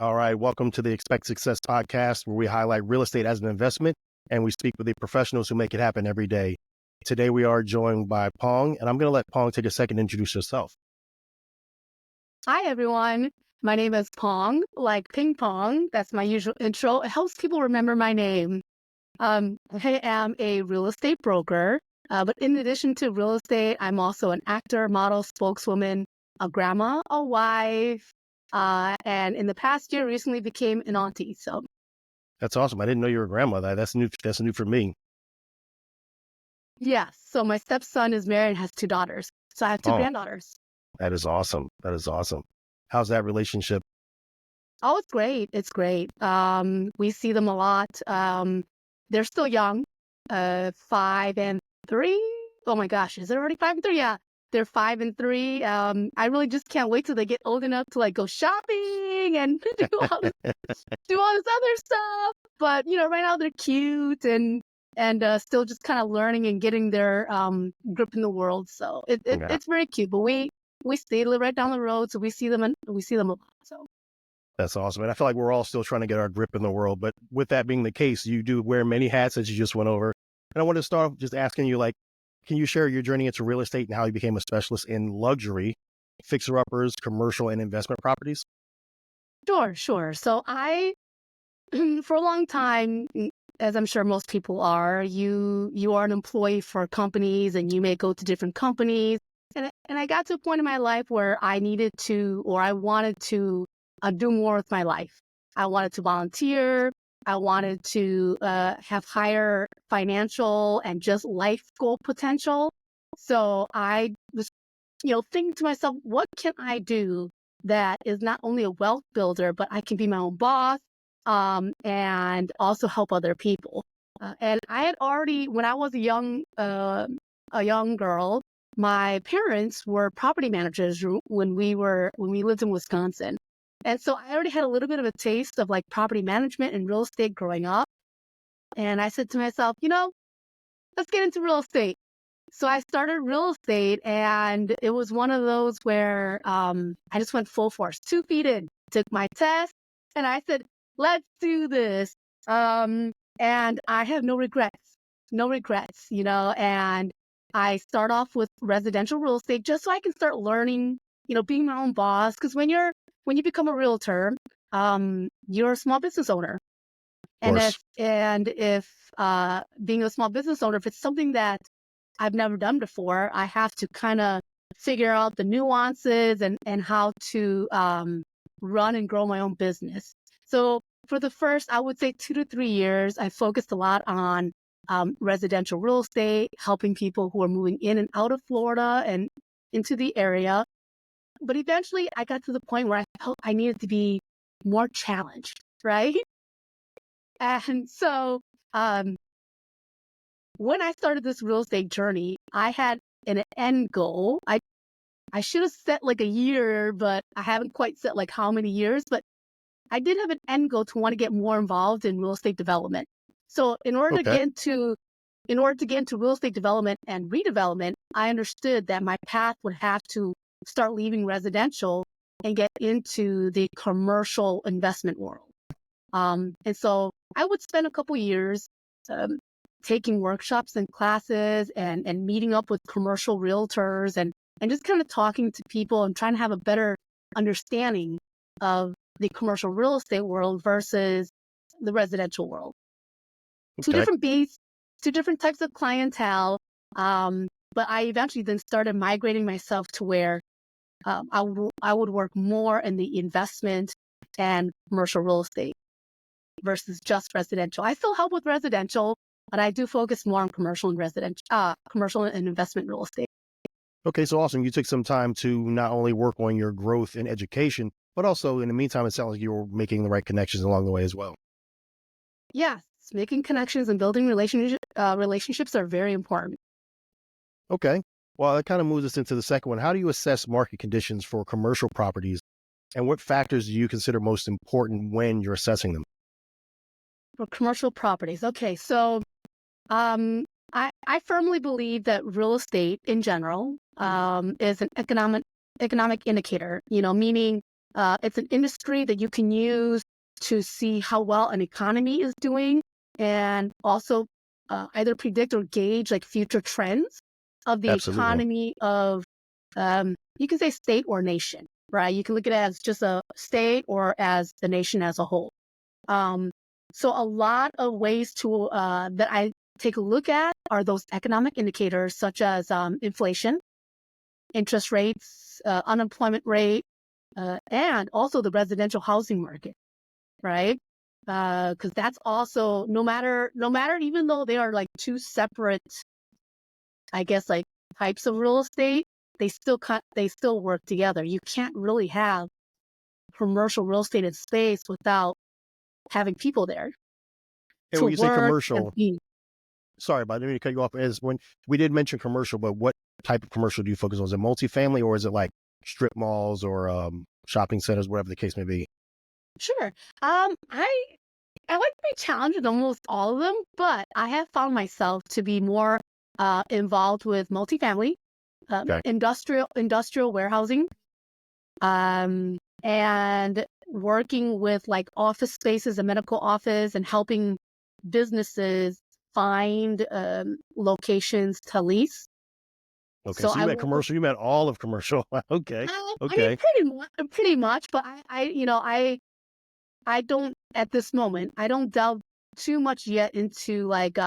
All right, welcome to the Expect Success podcast, where we highlight real estate as an investment and we speak with the professionals who make it happen every day. Today, we are joined by Pang, and I'm going to let Pang take a second to introduce herself. Hi, everyone. My name is Pong, like ping pong. That's my usual intro. It helps people remember my name. I am a real estate broker, but in addition to real estate, I'm also an actor, model, spokeswoman, a grandma, a wife, and in the past year, recently became an auntie. So, That's awesome. I didn't know you were a grandmother. That's new. That's new for me. yes. So my stepson is married and has two daughters. So I have two Oh, granddaughters. that is awesome. That is awesome. How's that relationship? Oh, it's great. It's great. We see them a lot. They're still young, 5 and 3. Oh my gosh, is it already 5 and 3? Yeah, they're 5 and 3. I really just can't wait till they get old enough to like go shopping and do all this other stuff. But right now they're cute and still just kind of learning and getting their grip in the world. So Yeah, it's very cute. But we stay live right down the road, so we see them a lot. So. that's awesome. And I feel like we're all still trying to get our grip in the world. But with that being the case, you do wear many hats, as you just went over. And I want to start off just asking you, can you share your journey into real estate and how you became a specialist in luxury, fixer-uppers, commercial, and investment properties? Sure. So for a long time, as I'm sure most people are, you are an employee for companies, and you may go to different companies. And I got to a point in my life where I needed to, or I wanted to, do more with my life. I wanted to volunteer. I wanted to have higher financial and just life goal potential. So I was, thinking to myself, what can I do that is not only a wealth builder, but I can be my own boss, and also help other people. And I had already, when I was a young girl, my parents were property managers when we lived in Wisconsin. And so I already had a little bit of a taste of like property management and real estate growing up. And I said to myself, let's get into real estate. So I started real estate, and it was one of those where I just went full force, 2 feet in, took my test, and I said, let's do this. And I have no regrets, and I start off with residential real estate just so I can start learning, being my own boss. Because when you become a realtor, you're a small business owner. Of course. And if being a small business owner, if it's something that I've never done before, I have to kind of figure out the nuances and how to run and grow my own business. So for the first, I would say 2 to 3 years, I focused a lot on residential real estate, helping people who are moving in and out of Florida and into the area. But eventually I got to the point where I felt I needed to be more challenged, right? And so um, when I started this real estate journey, I had an end goal. I should have set like a year, but I haven't quite set like how many years, but I did have an end goal to want to get more involved in real estate development. So Okay. in order to get into real estate development and redevelopment, I understood that my path would have to start leaving residential and get into the commercial investment world. And so I would spend a couple years um, taking workshops and classes and meeting up with commercial realtors and just kind of talking to people and trying to have a better understanding of the commercial real estate world versus the residential world. Two Okay. different beasts, two different types of clientele. But I eventually then started migrating myself to where I would work more in the investment and commercial real estate versus just residential. I still help with residential, but I do focus more on commercial and investment real estate. Okay. So awesome. You took some time to not only work on your growth in education, but also in the meantime, it sounds like you were making the right connections along the way as well. Yes, making connections and building relationships are very important. Okay. Well, that kind of moves us into the second one. How do you assess market conditions for commercial properties, and what factors do you consider most important when you're assessing them? For commercial properties. Okay, so um, I firmly believe that real estate in general is an economic indicator. Meaning It's an industry that you can use to see how well an economy is doing, and also either predict or gauge like future trends of the Absolutely. economy of, you can say state or nation, right? You can look at it as just a state or as the nation as a whole. So a lot of ways to that I take a look at are those economic indicators such as inflation, interest rates, unemployment rate, and also the residential housing market, right? Because that's also no matter even though they are like two separate, I guess, like types of real estate, they still work together. You can't really have commercial real estate in space without having people there And to when you say work and commercial, be. sorry, but I didn't mean to cut you off. Is when we did mention commercial, but what type of commercial do you focus on? Is it multifamily or is it like strip malls or shopping centers, whatever the case may be? Sure. I like to be challenged with almost all of them, but I have found myself to be more involved with multifamily, Okay. industrial warehousing, and working with like office spaces, a medical office, and helping businesses find locations to lease. Okay. So So you I meant work with, commercial. You meant all of commercial. Okay. I mean, Okay. pretty much, but I don't at this moment. I don't delve too much yet into like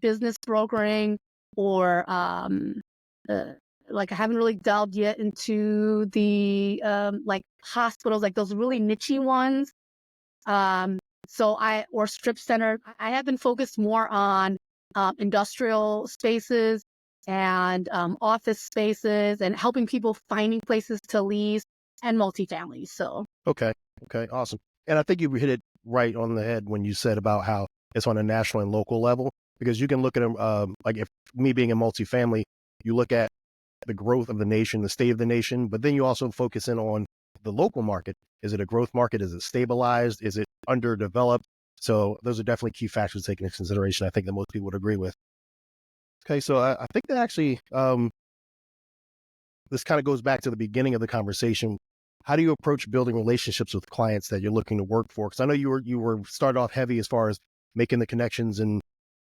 business brokering or uh, like I haven't really delved yet into the like hospitals, like those really nichey ones. Um, so I or strip center. I have been focused more on industrial spaces and office spaces and helping people finding places to lease and multifamily. So Okay. Okay. Awesome. And I think you hit it right on the head when you said about how it's on a national and local level, because you can look at them, like if me being a multifamily, you look at the growth of the nation, the state of the nation, but then you also focus in on the local market. Is it a growth market? Is it stabilized? Is it underdeveloped? So those are definitely key factors taken into consideration. I think that most people would agree with. Okay. So I think that actually, this kind of goes back to the beginning of the conversation. How do you approach building relationships with clients that you're looking to work for? Because I know you were started off heavy as far as making the connections and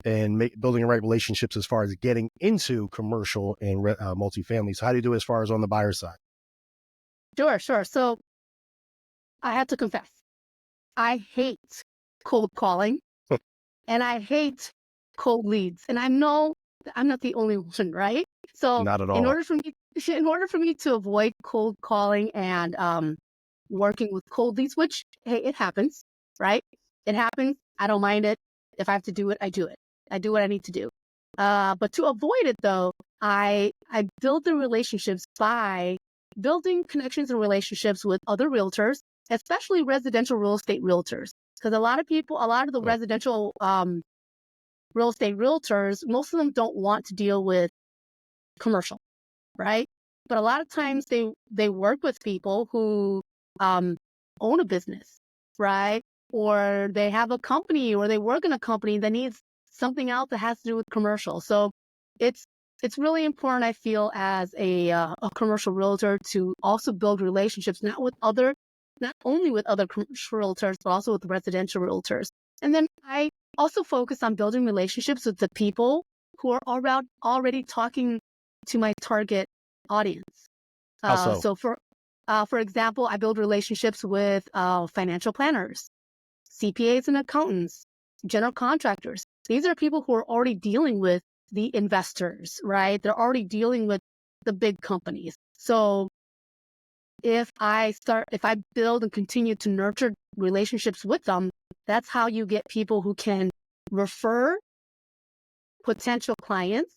building the right relationships as far as getting into commercial and multifamily. So how do you do it as far as on the buyer side? sure. So I have to confess, I hate cold calling and I hate cold leads. And I know that I'm not the only one, right? So Not at in all. order for me in order for me to avoid cold calling and working with cold leads, which hey, it happens, right? It happens. I don't mind it. If I have to do it, I do it. I do what I need to do. But to avoid it though, I build the relationships by building connections and relationships with other realtors, especially residential real estate realtors. Because a lot of the Oh, residential real estate realtors, most of them don't want to deal with commercial, right? But a lot of times they work with people who um, own a business, right? Or they have a company, or they work in a company that needs something else that has to do with commercial. So it's it's really important, I feel, as a commercial realtor to also build relationships, not only with other commercial realtors, but also with residential realtors. And then I also focus on building relationships with the people who are already talking to my target audience. how so? So for example, I build relationships with financial planners, CPAs and accountants, general contractors. These are people who are already dealing with the investors, right? They're already dealing with the big companies. So if I build and continue to nurture relationships with them, that's how you get people who can refer potential clients,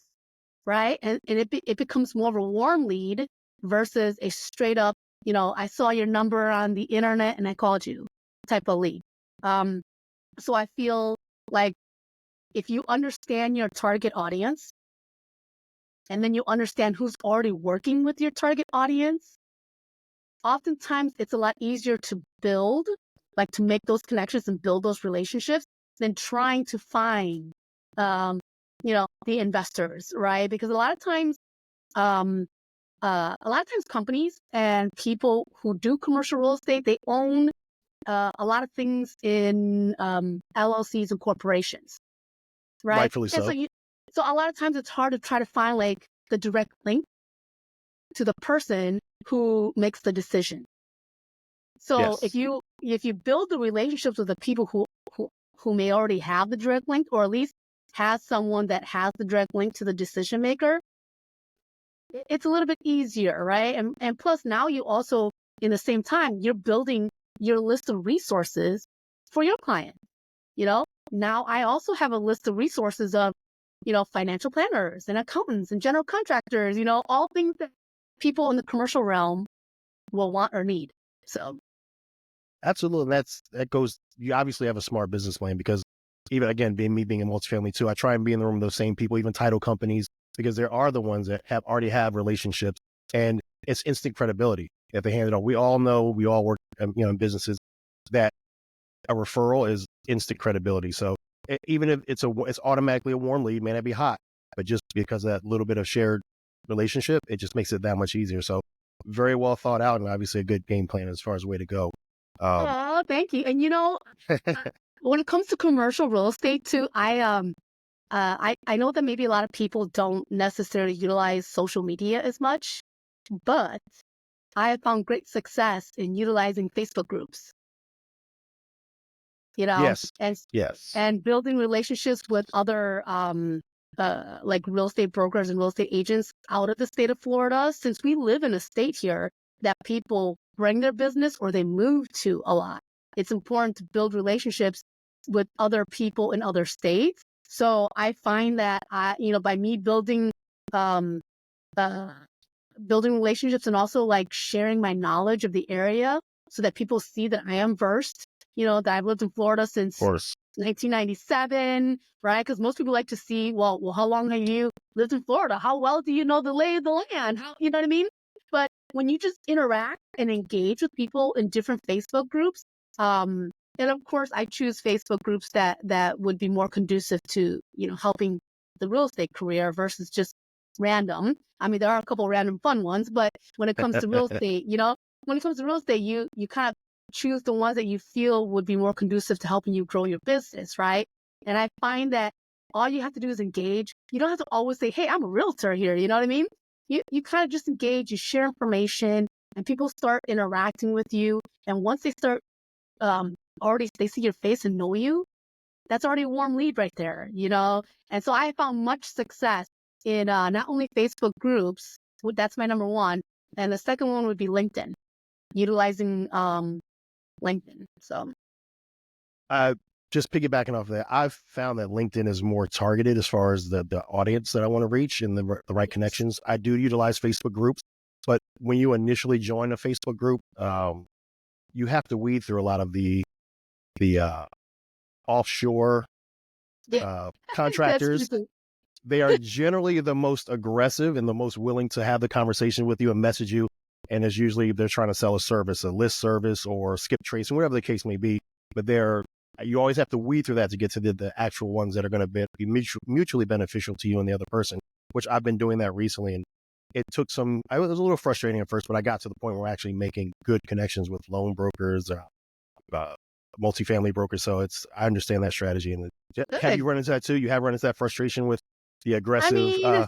right? And it becomes more of a warm lead versus a straight up, I saw your number on the internet and I called you type of lead. Um, so I feel like if you understand your target audience and then you understand who's already working with your target audience, oftentimes it's a lot easier to build, like to make those connections and build those relationships than trying to find, um, the investors, right? Because a lot of times, um, a lot of times companies and people who do commercial real estate, they own a lot of things in LLCs and corporations, right? Rightfully And so. so a lot of times it's hard to try to find like the direct link to the person who makes the decision. So Yes. if you build the relationships with the people who may already have the direct link, or at least has someone that has the direct link to the decision maker, it's a little bit easier, right? And plus now you also, in the same time, you're building your list of resources for your client. Now I also have a list of resources of, financial planners and accountants and general contractors, all things that people in the commercial realm will want or need. So Absolutely. And that goes, you obviously have a smart business plan because even again, being in multifamily too, I try and be in the room with those same people, even title companies, because there are the ones that already have relationships and it's instant credibility. If they hand it on, we all know, we all work, in businesses that a referral is instant credibility. So even if it's automatically a warm lead, may not be hot, but just because of that little bit of shared relationship, it just makes it that much easier. So very well thought out and obviously a good game plan as far as way to go. oh, thank you. And when it comes to commercial real estate too, I know that maybe a lot of people don't necessarily utilize social media as much, but I have found great success in utilizing Facebook groups, Yes. and Yes. building relationships with other like real estate brokers and real estate agents out of the state of Florida, since we live in a state here that people bring their business or they move to a lot. It's important to build relationships with other people in other states. So I find that by me um, uh, building relationships and also like sharing my knowledge of the area so that people see that I am versed, that I've lived in Florida Of since course. 1997, right? Because most people like to see, well, how long have you lived in Florida? How well do you know the lay of the land? You know what I mean? But when you just interact and engage with people in different Facebook groups, and of course, I choose Facebook groups that would be more conducive to, helping the real estate career versus just random. I mean, there are a couple of random fun ones, but when it comes to real estate, you kind of choose the ones that you feel would be more conducive to helping you grow your business, right? And I find that all you have to do is engage. You don't have to always say, hey, I'm a realtor here. You know what I mean? You kind of just engage, you share information, and people start interacting with you. And once they start already, they see your face and know you, that's already a warm lead right there, And so I found much success in not only Facebook groups, that's my number one, and the second one would be LinkedIn, utilizing LinkedIn. So Just piggybacking off of that, I've found that LinkedIn is more targeted as far as the audience that I want to reach and the right connections. I do utilize Facebook groups, but when you initially join a Facebook group, you have to weed through a lot of the offshore that's pretty contractors. cool. They are generally the most aggressive and the most willing to have the conversation with you and message you. And it's usually they're trying to sell a service, a list service or skip tracing, whatever the case may be. But you always have to weed through that to get to the actual ones that are going to be mutually beneficial to you and the other person, which I've been doing that recently. And it took it was a little frustrating at first, but I got to the point where we're actually making good connections with loan brokers, multifamily brokers. So I understand that strategy. And have you Good. run into that too? You have run into that frustration with the I aggressive, mean,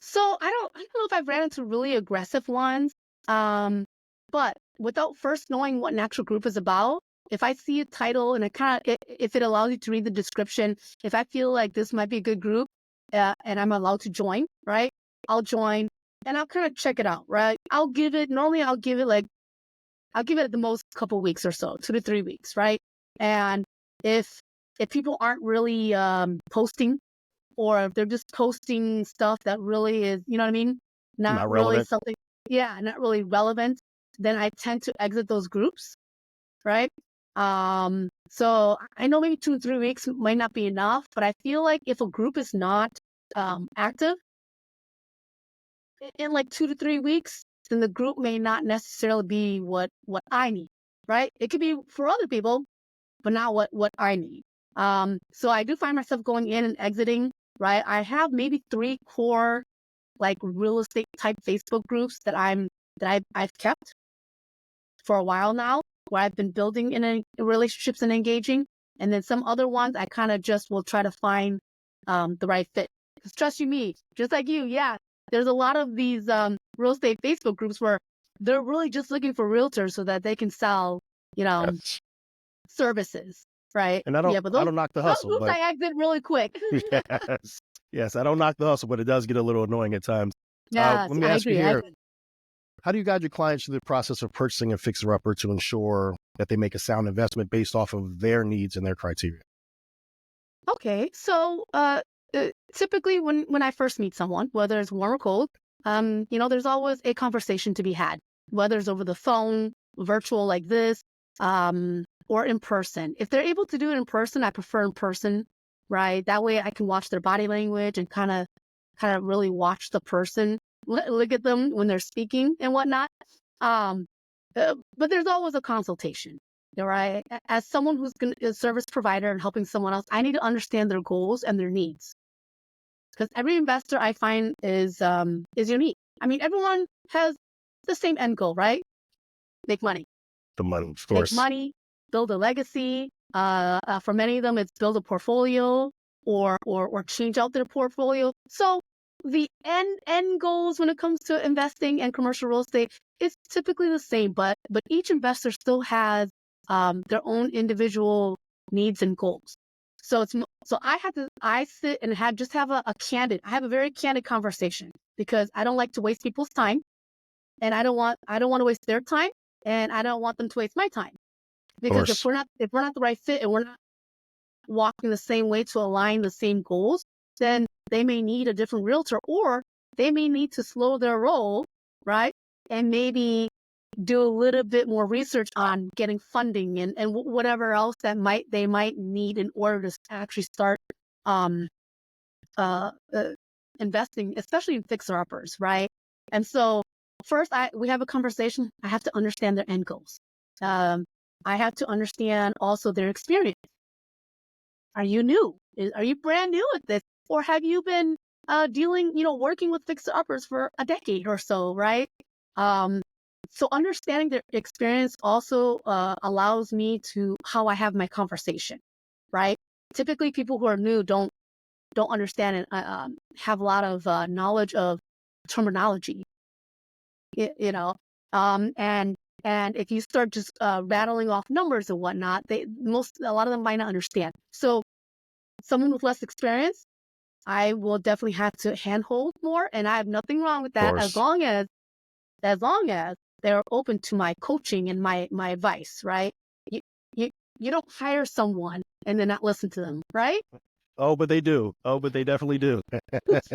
so I don't know if I've ran into really aggressive ones. But without first knowing what an actual group is about, if I see a title and if it allows you to read the description, if I feel like this might be a good group, and I'm allowed to join, right? I'll join and I'll kind of check it out, right? Normally I'll give it at the most couple weeks or so, 2 to 3 weeks, right? And if people aren't really posting, or if they're just posting stuff that really is, you know what I mean? Not not really relevant. something, yeah, not really relevant, then I tend to exit those groups, right? So I know maybe 2 to 3 weeks might not be enough, but I feel like if a group is not active in like 2 to 3 weeks, then the group may not necessarily be what I need, right? It could be for other people, but not what I need. So I do find myself going in and exiting, right? I have maybe 3 core like real estate type Facebook groups that I've kept for a while now, where I've been building in relationships and engaging. And then some other ones I kind of just will try to find the right fit. Because trust you me, just like you, yeah, there's a lot of these real estate Facebook groups where they're really just looking for realtors so that they can sell, Yes. services, right? And Yeah, but I those don't knock the those hustle, groups but I exit really quick. yes, yes, I don't knock the hustle, but it does get a little annoying at times. Yes, Let me I ask you agree. here: how do you guide your clients through the process of purchasing a fixer-upper to ensure that they make a sound investment based off of their needs and their criteria? Okay, so typically when I first meet someone, whether it's warm or cold, there's always a conversation to be had, whether it's over the phone, virtual like this, or in person. If they're able to do it in person, I prefer in person, right? That way I can watch their body language and kind of really watch the person, look at them when they're speaking and whatnot. Um, but there's always a consultation. Right. As someone who's a service provider and helping someone else, I need to understand their goals and their needs, because every investor I find is unique. I mean, everyone has the same end goal, right? Make money, The money, of make course. money, build a legacy. For many of them, it's build a portfolio or change out their portfolio. So the end goals when it comes to investing and commercial real estate is typically the same, but each investor still has their own individual needs and goals. So I sit and have a very candid conversation, because I don't like to waste people's time, and I don't want to waste their time, and I don't want them to waste my time. Of Because course. if we're not the right fit and we're not walking the same way to align the same goals, then they may need a different realtor, or they may need to slow their roll, right? And maybe do a little bit more research on getting funding and whatever else that they might need in order to actually start um, uh, uh, investing, especially in fixer uppers, right? And so first, we have a conversation. I have to understand their end goals. I have to understand also their experience. Are you new? Are you brand new at this, or have you been working with fixer uppers for a decade or so, right? Um, so understanding their experience also allows me to how I have my conversation, right? Typically, people who are new don't understand and have a lot of knowledge of terminology, you know, and if you start just rattling off numbers and whatnot, a lot of them might not understand. So someone with less experience, I will definitely have to handhold more, and I have nothing wrong with Of that, course. as long as they're open to my coaching and my advice, right? You you you don't hire someone and then not listen to them, right? Oh, but they do. Oh, but they definitely do. But that's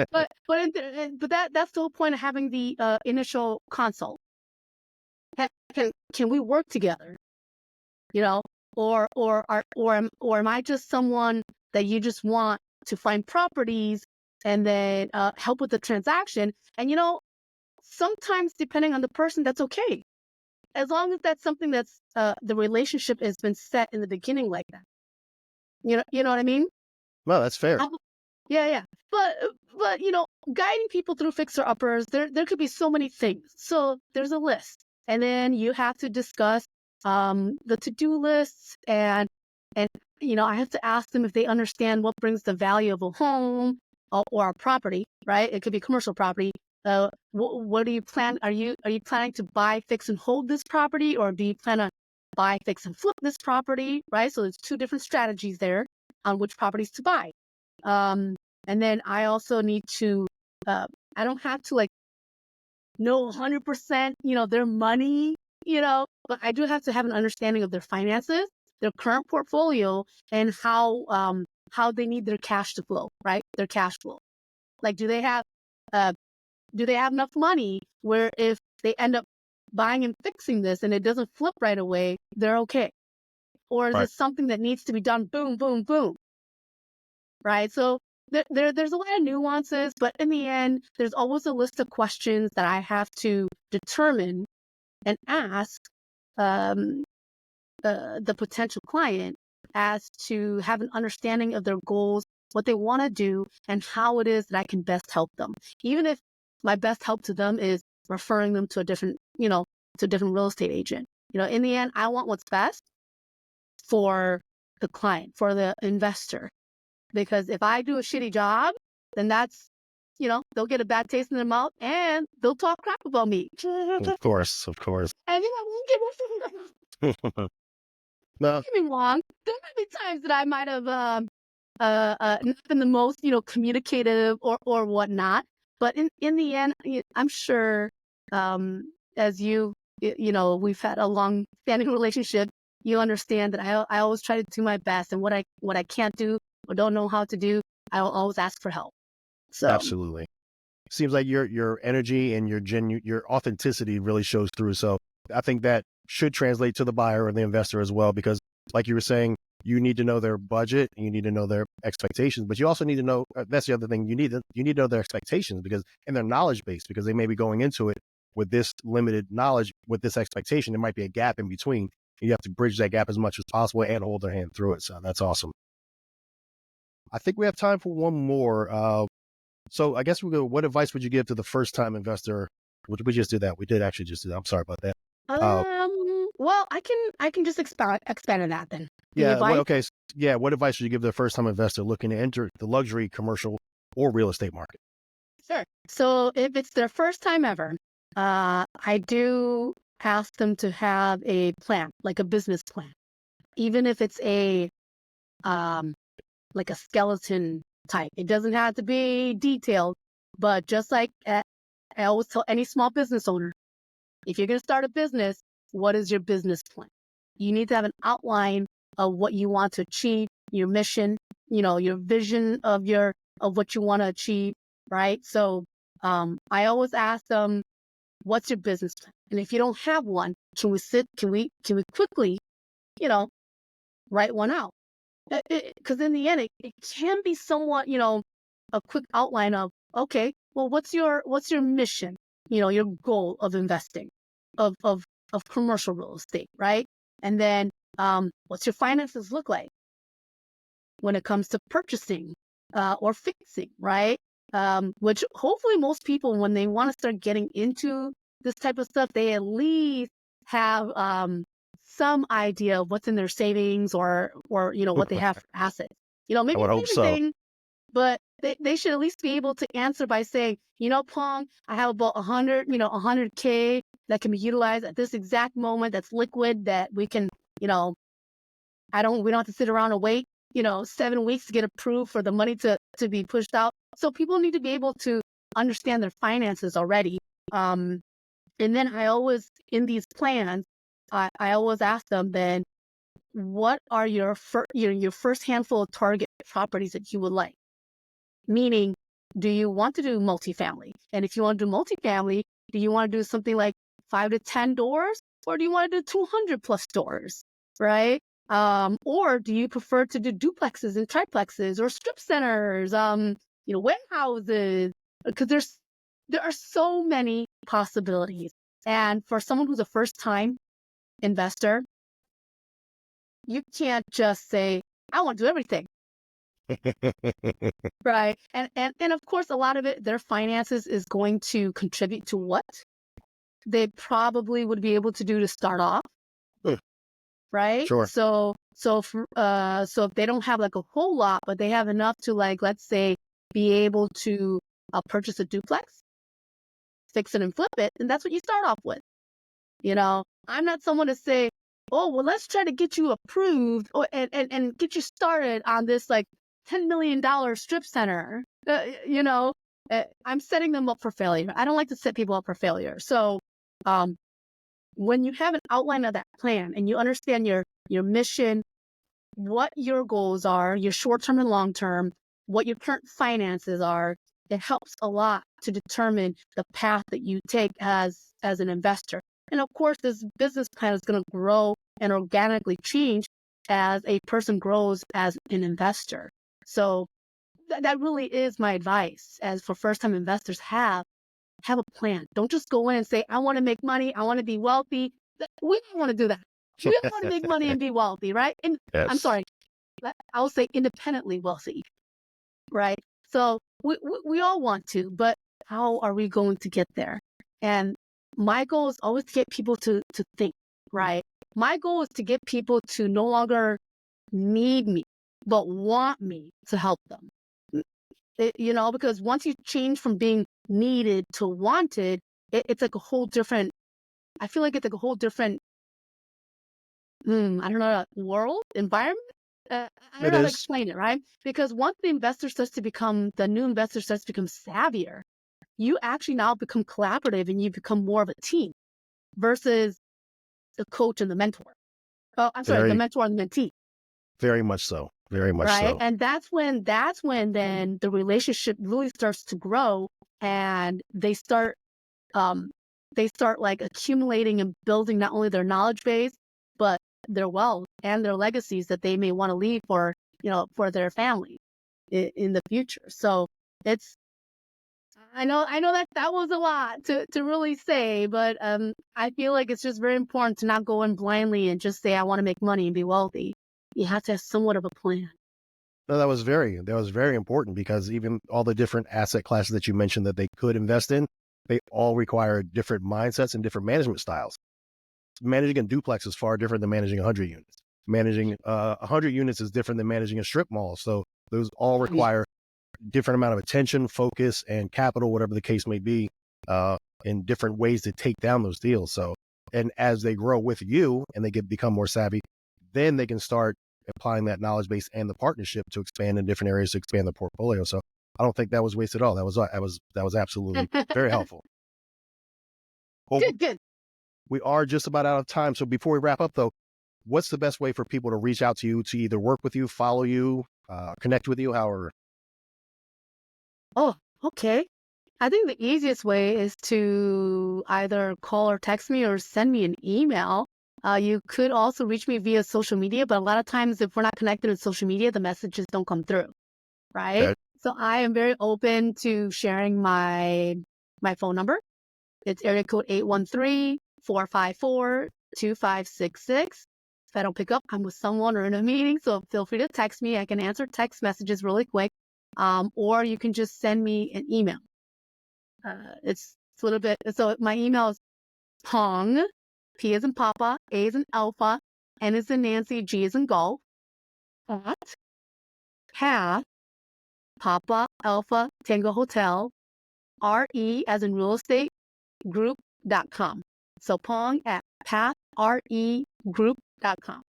the whole point of having the initial consult. Can we work together? You know, or am I just someone that you just want to find properties and then help with the transaction? And sometimes depending on the person, that's okay, as long as that's something that's the relationship has been set in the beginning like that. You know what I mean? No, that's fair. How- Yeah, yeah. But guiding people through fixer uppers, there could be so many things. So there's a list, and then you have to discuss the to-do lists, and I have to ask them if they understand what brings the value of a home or a property, right? It could be commercial property. What do you plan? Are you planning to buy, fix, and hold this property, or do you plan to buy, fix, and flip this property, right? So there's two different strategies there on which properties to buy. Um, and then I also need to, I don't have to like know 100%, their money, but I do have to have an understanding of their finances, their current portfolio, and how they need their cash to flow, right? Their cash flow. Like, uh, do they have enough money where if they end up buying and fixing this and it doesn't flip right away, they're okay? Or is Right. it something that needs to be done boom, boom, boom, right? So there's a lot of nuances, but in the end, there's always a list of questions that I have to determine and ask um, the potential client, as to have an understanding of their goals, what they want to do, and how it is that I can best help them. Even if my best help to them is referring them to a different, to a different real estate agent. In the end, I want what's best for the client, for the investor. Because if I do a shitty job, then that's, they'll get a bad taste in their mouth and they'll talk crap about me. Of course. And I won't give a No, Don't get me wrong. There might be times that I might have not been the most, communicative or whatnot. But in the end, I'm sure, as we've had a long-standing relationship, you understand that I always try to do my best, and what I can't do or don't know how to do, I'll always ask for help. So absolutely. Seems like your energy and your authenticity really shows through. So I think that should translate to the buyer or the investor as well, because like you were saying, you need to know their budget, and you need to know their expectations, but you also need to know, that's the other thing, you need to know their expectations and their knowledge base, because they may be going into it with this limited knowledge, with this expectation. There might be a gap in between. You have to bridge that gap as much as possible and hold their hand through it. So that's awesome. I think we have time for one more. So I guess we'll go, what advice would you give to the first time investor? We just did that. We did actually just do that. I'm sorry about that. Well, I can just expand on that then. Yeah. Okay. Yeah. What advice would you give the first time investor looking to enter the luxury, commercial, or real estate market? Sure. So if it's their first time ever, I do ask them to have a plan, like a business plan, even if it's like a skeleton type. It doesn't have to be detailed, but just like I always tell any small business owner, if you're going to start a business, what is your business plan? You need to have an outline of what you want to achieve, your mission, your vision of what you want to achieve, right? So I always ask them, what's your business plan? And if you don't have one, can we quickly, write one out? Because in the end, it can be somewhat, a quick outline of, okay, well, what's your mission? Your goal of investing, of commercial real estate, right? And then, what's your finances look like when it comes to purchasing or fixing, right? Which hopefully most people, when they want to start getting into this type of stuff, they at least have some idea of what's in their savings or what they have for assets. Maybe I would hope so. everything, but they should at least be able to answer by saying, Pong, I have about 100K that can be utilized at this exact moment, that's liquid, that we can, we don't have to sit around and wait, 7 weeks to get approved for the money to be pushed out. So people need to be able to understand their finances already. And then I always, in these plans, I always ask them then, what are your first handful of target properties that you would like? Meaning, do you want to do multifamily? And if you want to do multifamily, do you want to do something like 5 to 10 doors, or do you want to do 200 plus doors, right? Or do you prefer to do duplexes and triplexes or strip centers, warehouses? Because there are so many possibilities. And for someone who's a first-time investor, you can't just say, I want to do everything. Right. And of course, a lot of it, their finances is going to contribute to what they probably would be able to do to start off. Right. Sure. So if they don't have like a whole lot, but they have enough to, like, let's say, be able to purchase a duplex, fix it and flip it, and that's what you start off with. I'm not someone to say, oh, well, let's try to get you approved and get you started on this like $10 million strip center. I'm setting them up for failure. I don't like to set people up for failure. So when you have an outline of that plan and you understand your mission, what your goals are, your short-term and long-term, what your current finances are, it helps a lot to determine the path that you take as an investor. And of course, this business plan is going to grow and organically change as a person grows as an investor. So that really is my advice. As for first-time investors, have a plan. Don't just go in and say, I want to make money, I want to be wealthy. We don't want to do that. We don't want to make money and be wealthy, right? And Yes. I'm sorry, I will say independently wealthy, right? So we all want to, but how are we going to get there? And my goal is always to get people to think, right? My goal is to get people to no longer need me, but want me to help them. Because once you change from being needed to wanted, it's like a whole different, I feel like it's like a whole different, I don't know, world, environment. I don't It know how to is explain it, right? Because once the new investor starts to become savvier, you actually now become collaborative and you become more of a team versus the coach and the mentor. Oh, I'm sorry, the very, mentor and the mentee, very much so. Very much right? so. And that's when then the relationship really starts to grow and um they start like accumulating and building not only their knowledge base, but their wealth and their legacies that they may want to leave for their family in the future. So it's I know that was a lot to really say, but I feel like it's just very important to not go in blindly and just say I want to make money and be wealthy. You have to have somewhat of a plan. No, that was very important because even all the different asset classes that you mentioned that they could invest in, they all require different mindsets and different management styles. Managing a duplex is far different than managing 100 units. Managing 100 units is different than managing a strip mall. So those all Yeah. require different amount of attention, focus, and capital, whatever the case may be, in different ways to take down those deals. So, and as they grow with you and they become more savvy, then they can start applying that knowledge base and the partnership to expand in different areas to expand the portfolio. So I don't think that was wasted at all. That was absolutely very helpful. Well, Good, good. we are just about out of time. So before we wrap up, though, what's the best way for people to reach out to you to either work with you, follow you, connect with you? However, Oh, okay. I think the easiest way is to either call or text me or send me an email. You could also reach me via social media, but a lot of times if we're not connected in social media, the messages don't come through, right? okay, So I am very open to sharing my phone number. It's area code 813-454-2566. If I don't pick up, I'm with someone or in a meeting, so feel free to text me. I can answer text messages really quick, or you can just send me an email. It's a little bit, so my email is Pong, P as in Papa, A as in Alpha, N as in Nancy, G as in Golf, at Path, Papa, Alpha, Tango Hotel, RE as in real estate, group.com. So Pong at pathregroup.com.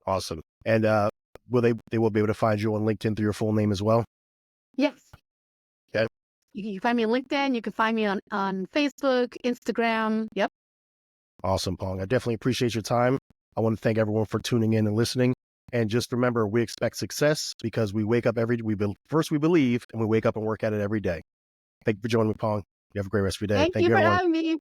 awesome. And they will be able to find you on LinkedIn through your full name as well? Yes. Okay. You can find me on LinkedIn. You can find me on Facebook, Instagram. Yep. Awesome, Pong. I definitely appreciate your time. I want to thank everyone for tuning in and listening. And just remember, we expect success because we wake up first we believe and we wake up and work at it every day. Thank you for joining me, Pong. You have a great rest of your day. Thank Thank you you, for everyone. having me.